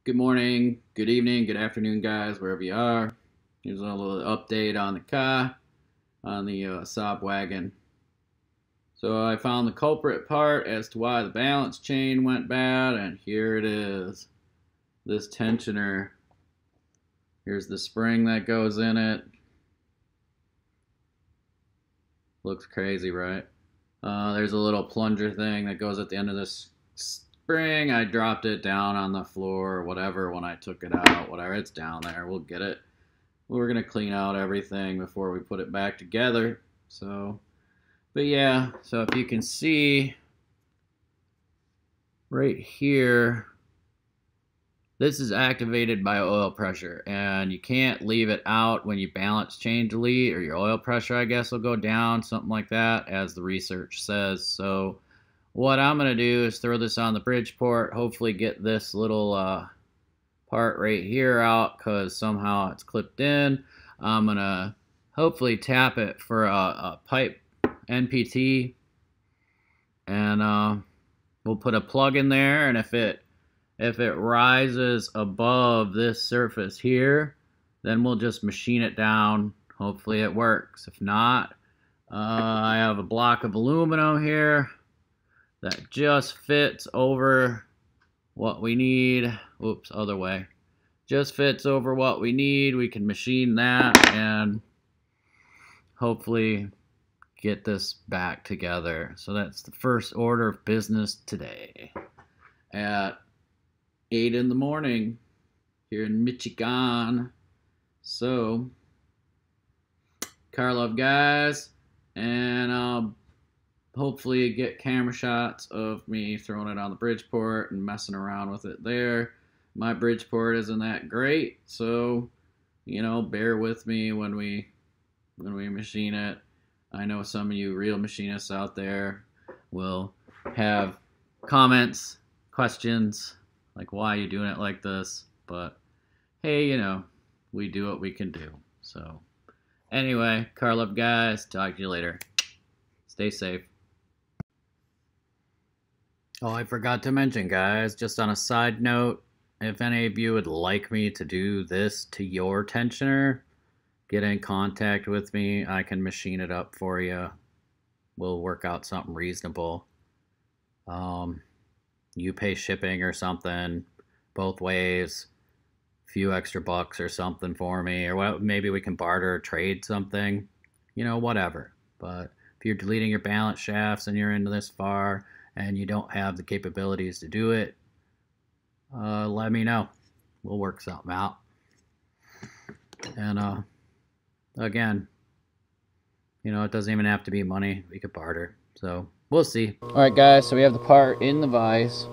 Good morning, good evening, good afternoon, guys, wherever you are. Here's a little update on the car, on the Saab wagon. So I found the culprit part as to why the balance chain went bad, and here it is. This tensioner. Here's the spring that goes in it. Looks crazy, right? There's a little plunger thing that goes at the end of this spring. I dropped it down on the floor or whatever when I took it out. Whatever, it's down there. We'll get it. We're going to clean out everything before we put it back together. So, but yeah, so if you can see right here, this is activated by oil pressure, and you can't leave it out when you balance chain delete, or your oil pressure, I guess, will go down, something like that, as the research says. So what I'm going to do is throw this on the Bridgeport, hopefully get this little part right here out, because somehow it's clipped in. I'm going to hopefully tap it for a pipe NPT, and we'll put a plug in there, and if it rises above this surface here, then we'll just machine it down. Hopefully it works. If not, I have a block of aluminum here that just fits over what we need. Oops, other way. Just fits over what we need. We can machine that and hopefully get this back together. So that's the first order of business today at 8 in the morning here in Michigan. So, car love, guys, and I'll hopefully get camera shots of me throwing it on the Bridgeport and messing around with it there. My Bridgeport isn't that great, so you know, bear with me when we machine it. I know some of you real machinists out there will have comments, questions, like, why are you doing it like this? But hey, you know, we do what we can do. So anyway, car love, guys, talk to you later. Stay safe. Oh, I forgot to mention, guys, just on a side note, if any of you would like me to do this to your tensioner, get in contact with me. I can machine it up for you. We'll work out something reasonable. You pay shipping or something, both ways, a few extra bucks or something for me, or what, maybe we can barter or trade something, you know, whatever. But if you're deleting your balance shafts and you're into this far and you don't have the capabilities to do it, let me know. We'll work something out. And again, you know, it doesn't even have to be money. We could barter. So we'll see. Alright, guys, so we have the part in the vise.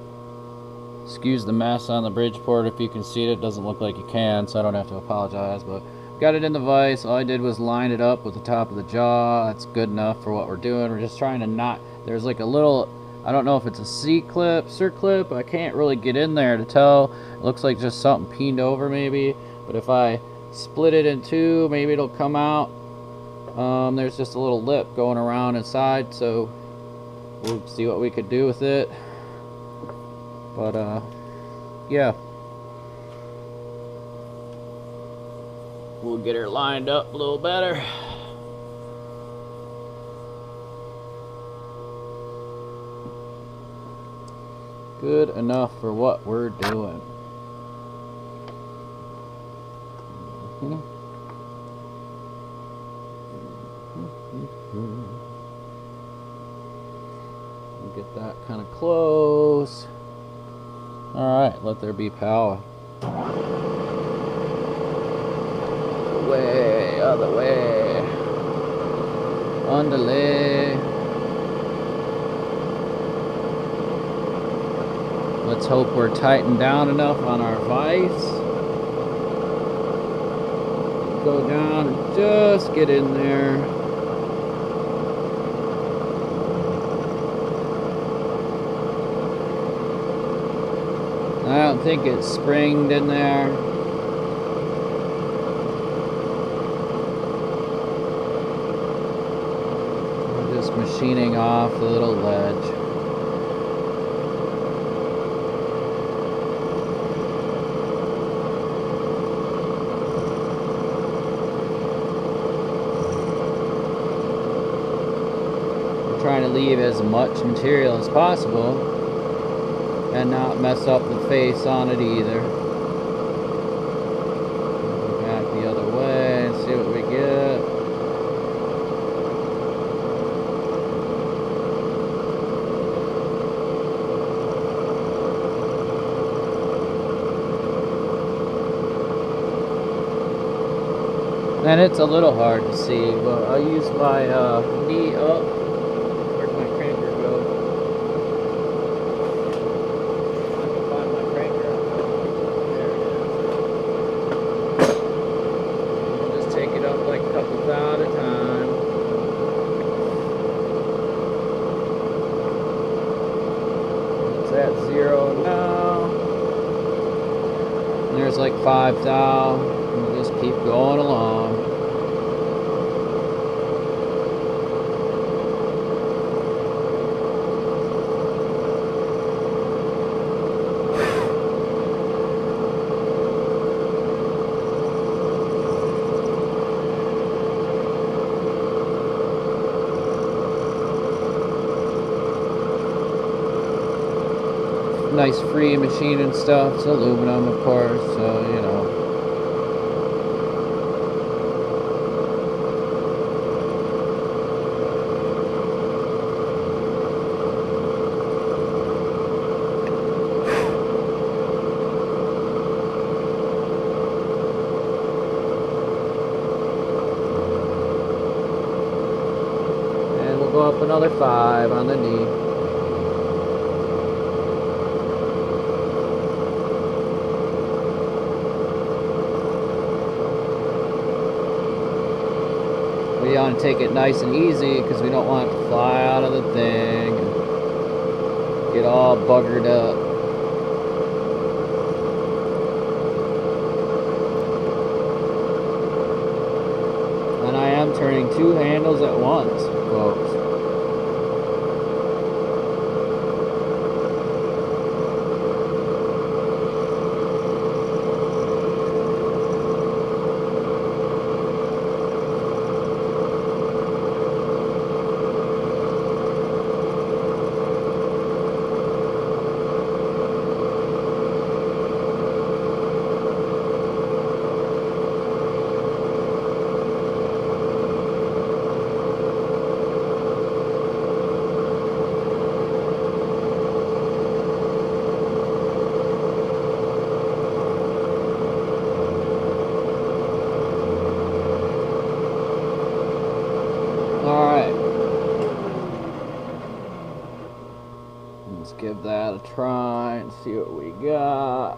Excuse the mess on the Bridgeport. If you can see it, it doesn't look like you can, so I don't have to apologize, but got it in the vise. All I did was line it up with the top of the jaw. That's good enough for what we're doing. We're just trying to not, there's like a little, I don't know if it's a C-clip, C-clip, I can't really get in there to tell. It looks like just something peened over maybe, but if I split it in two, maybe it'll come out. There's just a little lip going around inside, so we'll see what we could do with it. But yeah, we'll get her lined up a little better. Good enough for what we're doing. Get that kind of close. Alright, let there be power. Way, other way. Underlay. Let's hope we're tightened down enough on our vise. Go down and just get in there. I don't think it's springed in there. We're just machining off the little ledge. leave as much material as possible and not mess up the face on it either. Back the other way and see what we get. And it's a little hard to see, but I'll use my knee up. Where'd my cranker go? I can find my cranker. There it is. Just take it up like a couple thou at a time. It's at 0 now. And there's like 5 thou. Just keep going along. Nice free machine and stuff. It's aluminum, of course, so you know. Go up another 5 on the knee. We want to take it nice and easy because we don't want it to fly out of the thing and get all buggered up. And I am turning 2 handles at once, folks. Let's give that a try and see what we got.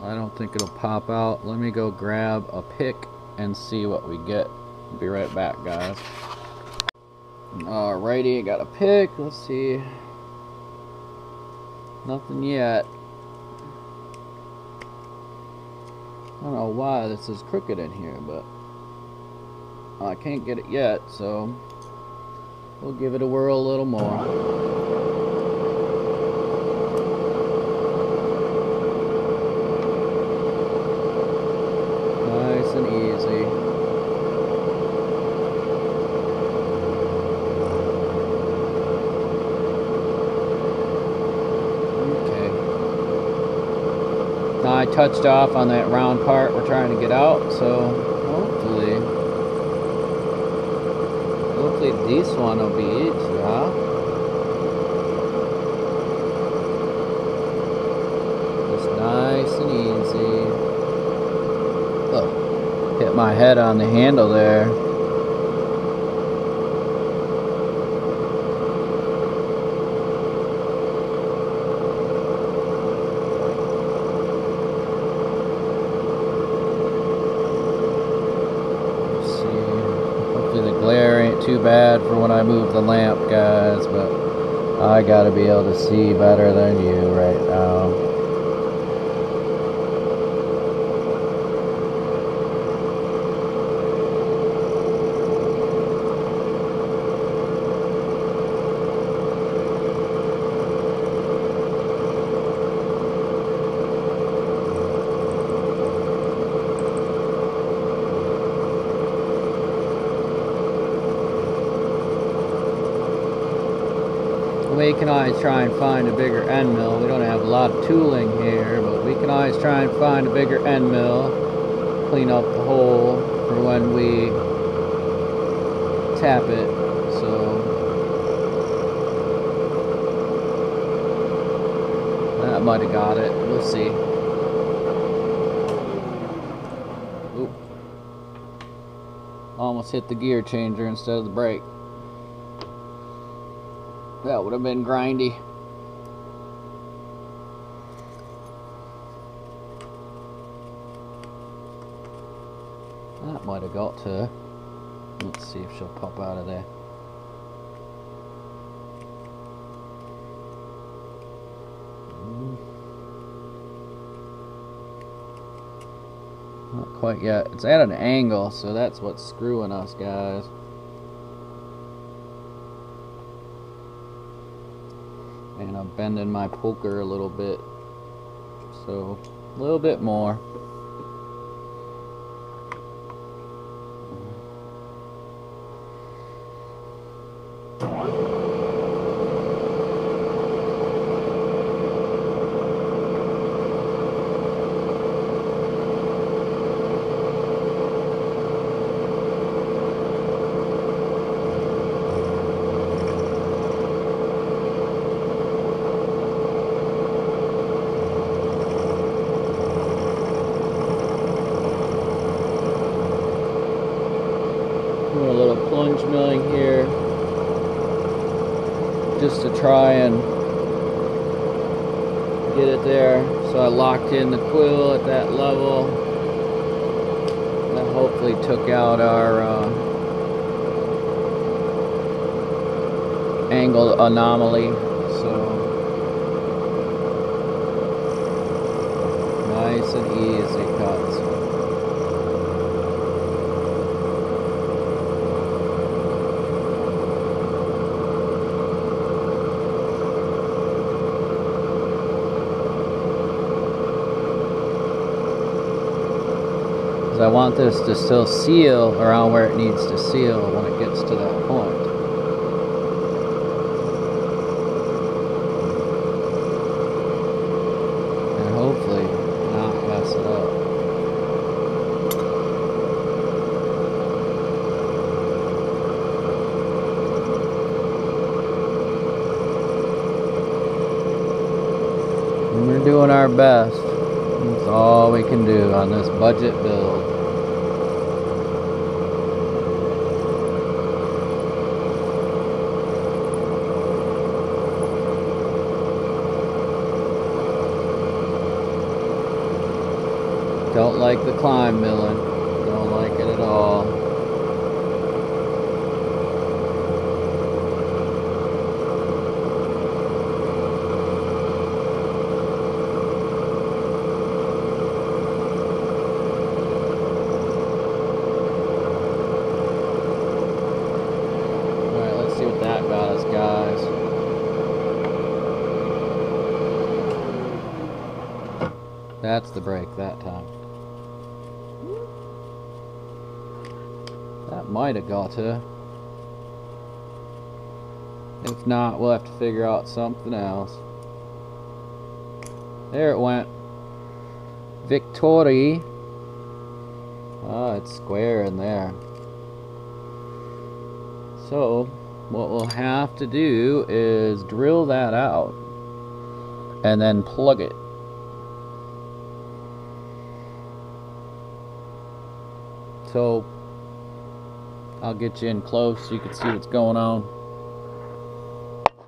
I don't think it'll pop out. Let me go grab a pick and see what we get. I'll be right back, guys. Alrighty, got a pick. Let's see. Nothing yet. I don't know why this is crooked in here, but I can't get it yet, so we'll give it a whirl a little more. I touched off on that round part we're trying to get out, so hopefully this one will be it, yeah? Just nice and easy. Oh, hit my head on the handle there. Too bad for when I move the lamp, guys, but I gotta be able to see better than you right now. we can always try and find a bigger end mill. We don't have a lot of tooling here, but we can always try and find a bigger end mill, clean up the hole for when we tap it. So that might have got it. We'll see. Oop. Almost hit the gear changer instead of the brake. That would have been grindy. That might have got to her. Let's see if she'll pop out of there. Not quite yet. It's at an angle, so that's what's screwing us, guys. And I'm bending my poker a little bit, so a little bit more. Doing a little plunge milling here just to try and get it there. So I locked in the quill at that level. That hopefully took out our angle anomaly. So nice and easy cuts. I want this to still seal around where it needs to seal when it gets to that point. And hopefully not mess it up. And we're doing our best. That's all we can do on this budget build. Don't like the climb milling. Don't like it at all. Alright, let's see what that got us, guys. That's the brake that time. That might have got her. If not, we'll have to figure out something else. There it went. Victory. Oh, it's square in there. So, what we'll have to do is drill that out and then plug it. So, I'll get you in close so you can see what's going on.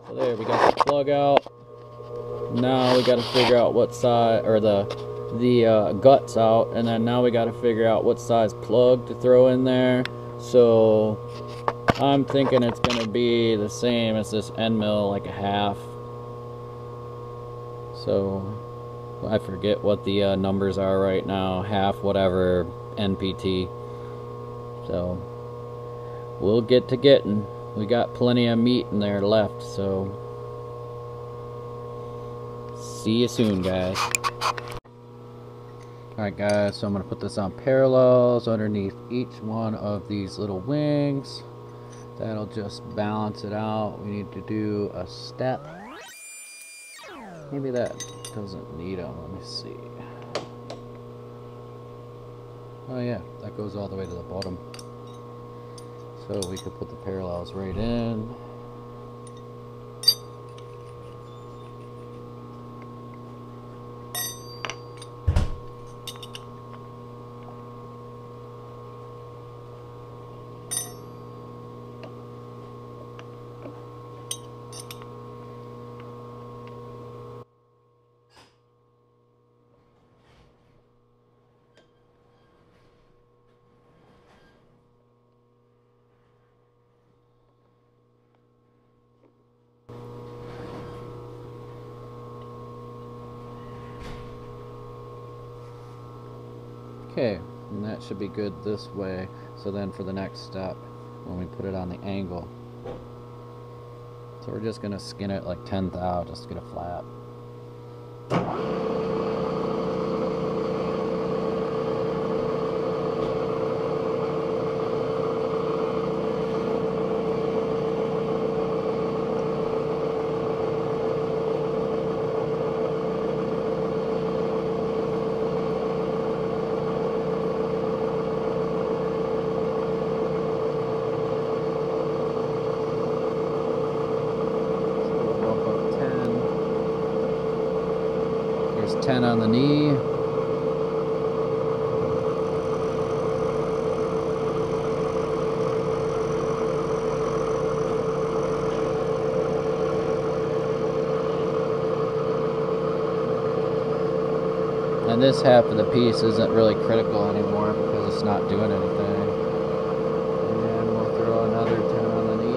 So there, we got the plug out. Now we got to figure out what side, or the guts out, and then now we got to figure out what size plug to throw in there. So I'm thinking it's going to be the same as this end mill, like a half. So I forget what the numbers are right now. Half whatever NPT. So we'll get to getting. We got plenty of meat in there left, so see you soon, guys. Alright guys, so I'm going to put this on parallels underneath each one of these little wings. That'll just balance it out. We need to do a step. Maybe that doesn't need them. Let me see. Oh yeah, that goes all the way to the bottom. So we could put the parallels right in. Okay, and that should be good this way. So then for the next step, when we put it on the angle, so we're just going to skin it like 10th out just to get it flat. Here's 10 on the knee. And this half of the piece isn't really critical anymore because it's not doing anything. And we'll throw another 10 on the knee.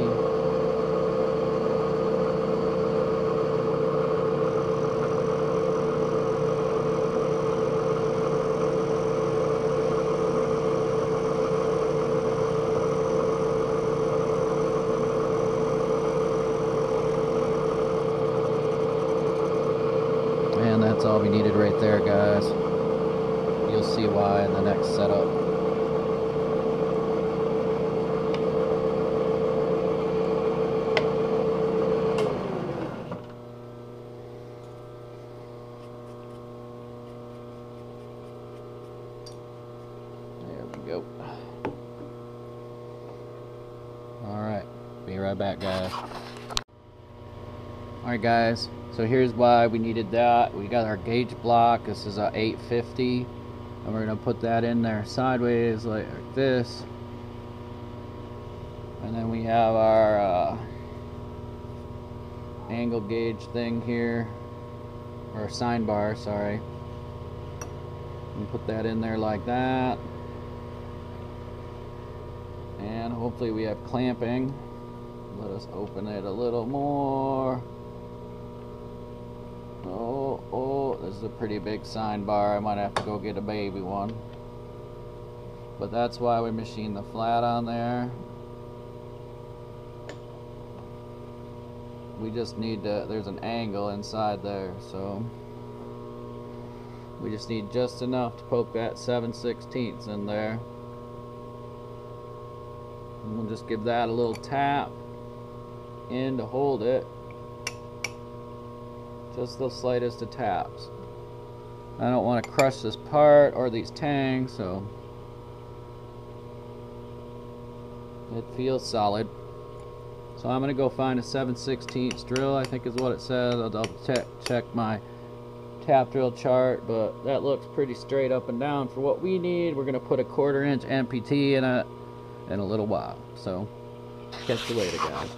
And that's all we needed right there, guys. You'll see why in the next setup. There we go. Alright, be right back, guys. Alright guys, so here's why we needed that. We got our gauge block. This is a 850, and we're going to put that in there sideways like this. And then we have our angle gauge thing here, or sine bar, sorry. And put that in there like that. And hopefully we have clamping. Let us open it a little more. Oh, this is a pretty big sine bar. I might have to go get a baby one. But that's why we machined the flat on there. We just need to, there's an angle inside there, so we just need just enough to poke that 7/16 in there. And we'll just give that a little tap in to hold it. Just the slightest of taps. I don't want to crush this part or these tangs, so it feels solid. So I'm going to go find a 7/16 drill, I think is what it says. I'll double check my tap drill chart, but that looks pretty straight up and down for what we need. We're going to put a 1/4 inch MPT in it in a little while. So catch you later, guys.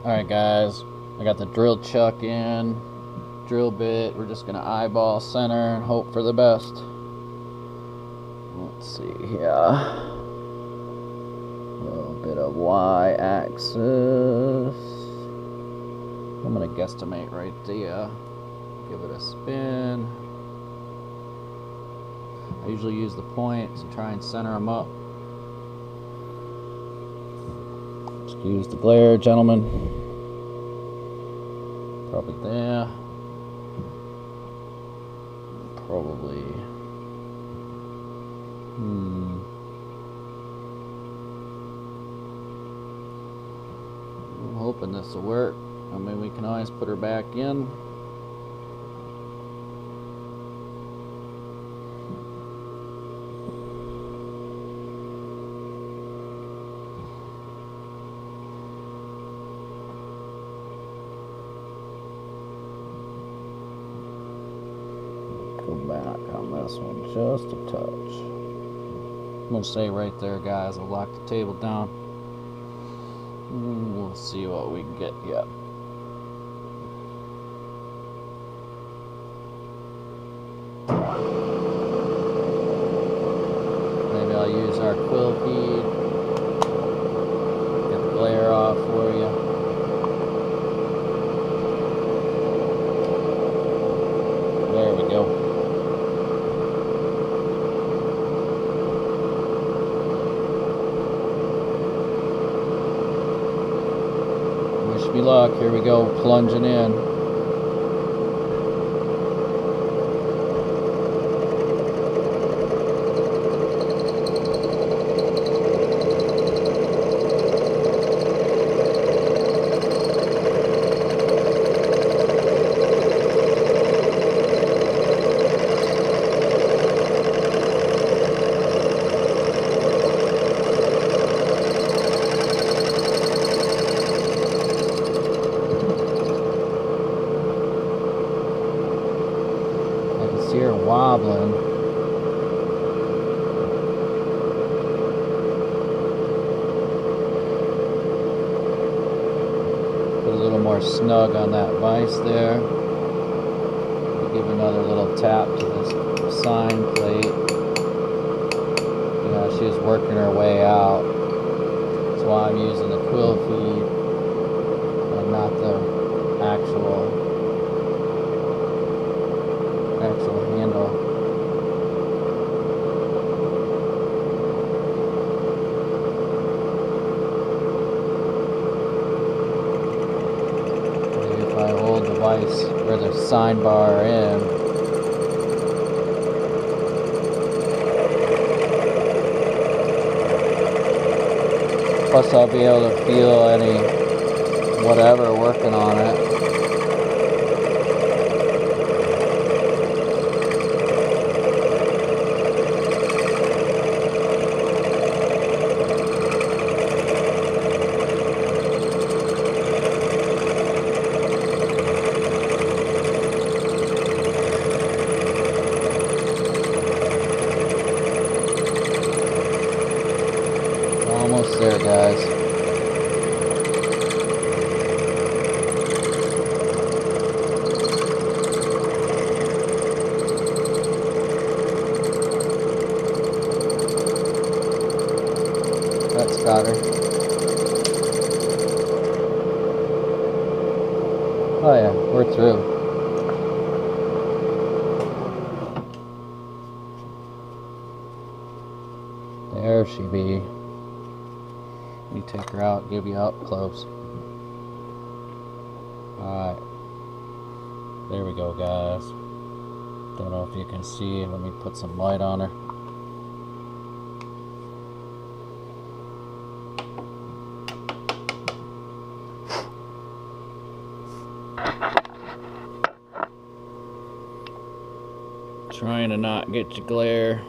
Alright guys, I got the drill chuck in, drill bit. We're just gonna eyeball center and hope for the best. Let's see here. A little bit of y-axis. I'm gonna guesstimate right there. Give it a spin. I usually use the points and try and center them up. Excuse the glare, gentlemen. Probably there. Probably. hoping this will work. I mean, we can always put her back in. Pull back on this one just a touch. I'm gonna stay right there, guys. I'll lock the table down. We'll see what we can get yet. Maybe I'll use our quill feed. Get the glare off for you. There we go. Wish me luck. Here we go, plunging in. See her wobbling. Put a little more snug on that vise there. Give another little tap to this sign plate. You know, she's working her way out. That's why I'm using the quill feed and not the actual handle. Maybe if I hold the vise or the sign bar in, plus I'll be able to feel any whatever working on it. Almost there, guys. That's got her. Oh yeah, we're through. There she be. Let me take her out, give you up close. Alright. There we go, guys. Don't know if you can see. Let me put some light on her. Trying to not get you glare.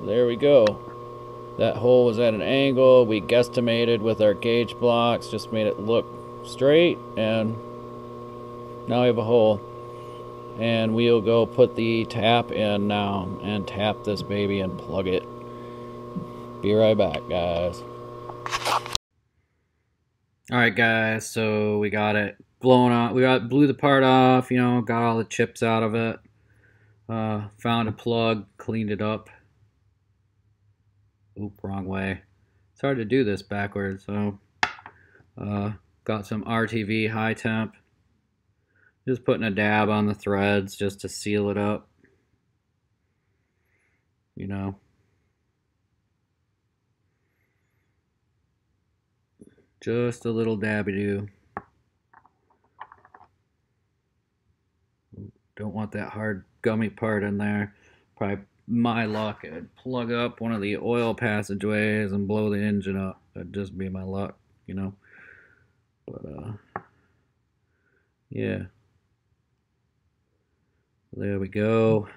There we go. That hole was at an angle. We guesstimated with our gauge blocks, just made it look straight, and now we have a hole. And we'll go put the tap in now and tap this baby and plug it. Be right back, guys. Alright, guys, so we got it blown out. Blew the part off, you know, got all the chips out of it. Found a plug, cleaned it up. Oop, wrong way. It's hard to do this backwards, so got some RTV high temp. Just putting a dab on the threads just to seal it up. You know. Just a little dabby-doo. Don't want that hard gummy part in there. Probably my luck, I'd plug up one of the oil passageways and blow the engine up. That'd just be my luck, you know. But yeah, there we go.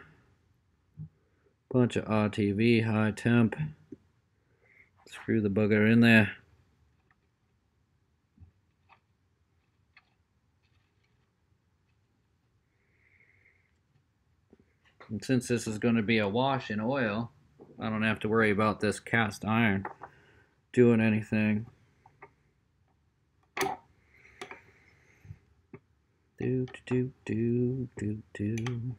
Bunch of RTV, high temp. Screw the bugger in there. And since this is going to be a wash in oil, I don't have to worry about this cast iron doing anything. Do do do do do.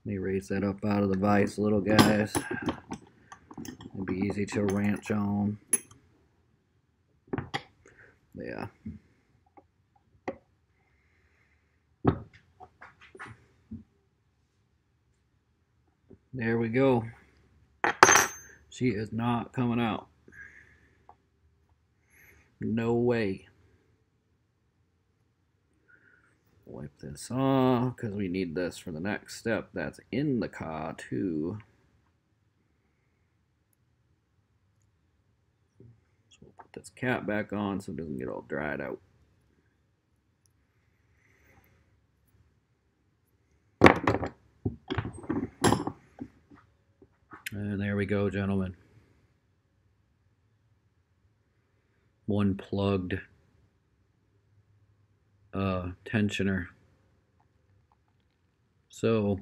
Let me raise that up out of the vise a little, guys. It'll be easy to ranch on. Yeah. There we go. She is not coming out. No way. Wipe this off because we need this for the next step that's in the car too. So we'll put this cap back on so it doesn't get all dried out. And there we go, gentlemen. One plugged tensioner. So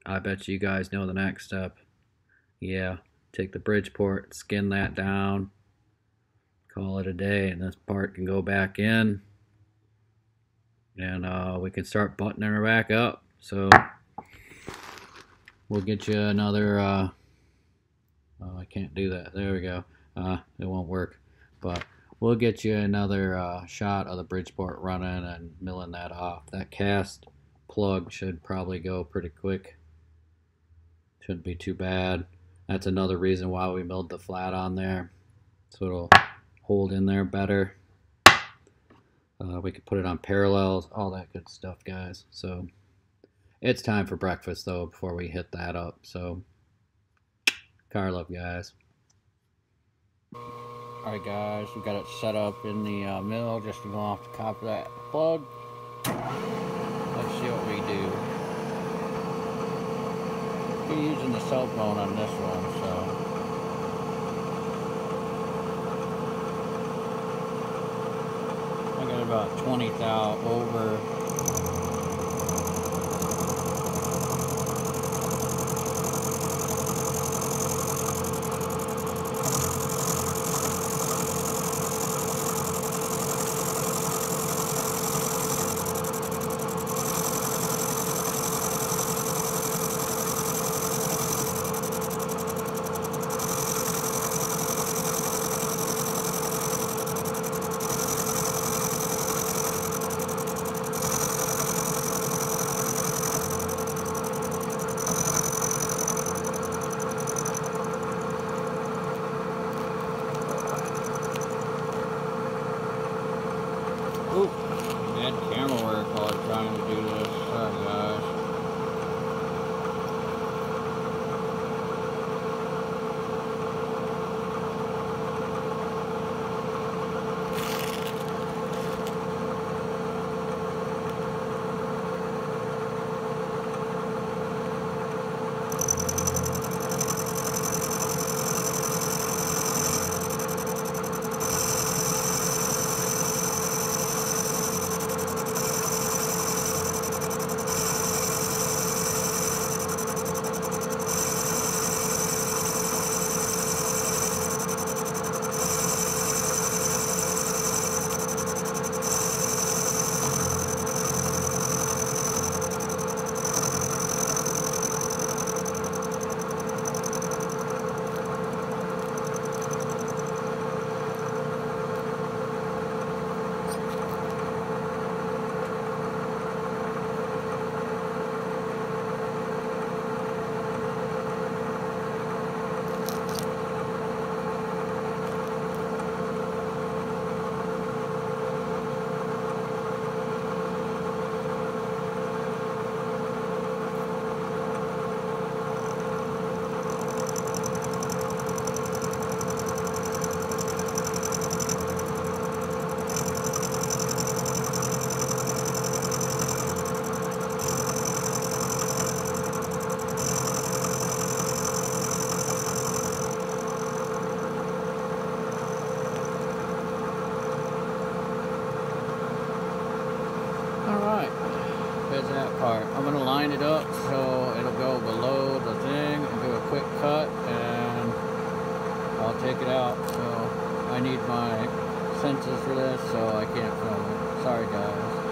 I bet you guys know the next step. Yeah, take the Bridgeport, skin that down, call it a day, and this part can go back in, and we can start buttoning her back up. So we'll get you another oh, I can't do that. There we go. It won't work, but we'll get you another shot of the Bridgeport running and milling that off. That cast plug should probably go pretty quick. Shouldn't be too bad. That's another reason why we milled the flat on there, so it'll hold in there better. We could put it on parallels, all that good stuff, guys. So it's time for breakfast though before we hit that up. So car love, guys. Alright guys, we got it set up in the mill just to go off the top of that plug. Let's see what we do. We're using the cell phone on this one, so I got about 20 thou over. is that part. I'm going to line it up so it'll go below the thing and do a quick cut, and I'll take it out. So I need my senses for this, so I can't film it. Sorry guys.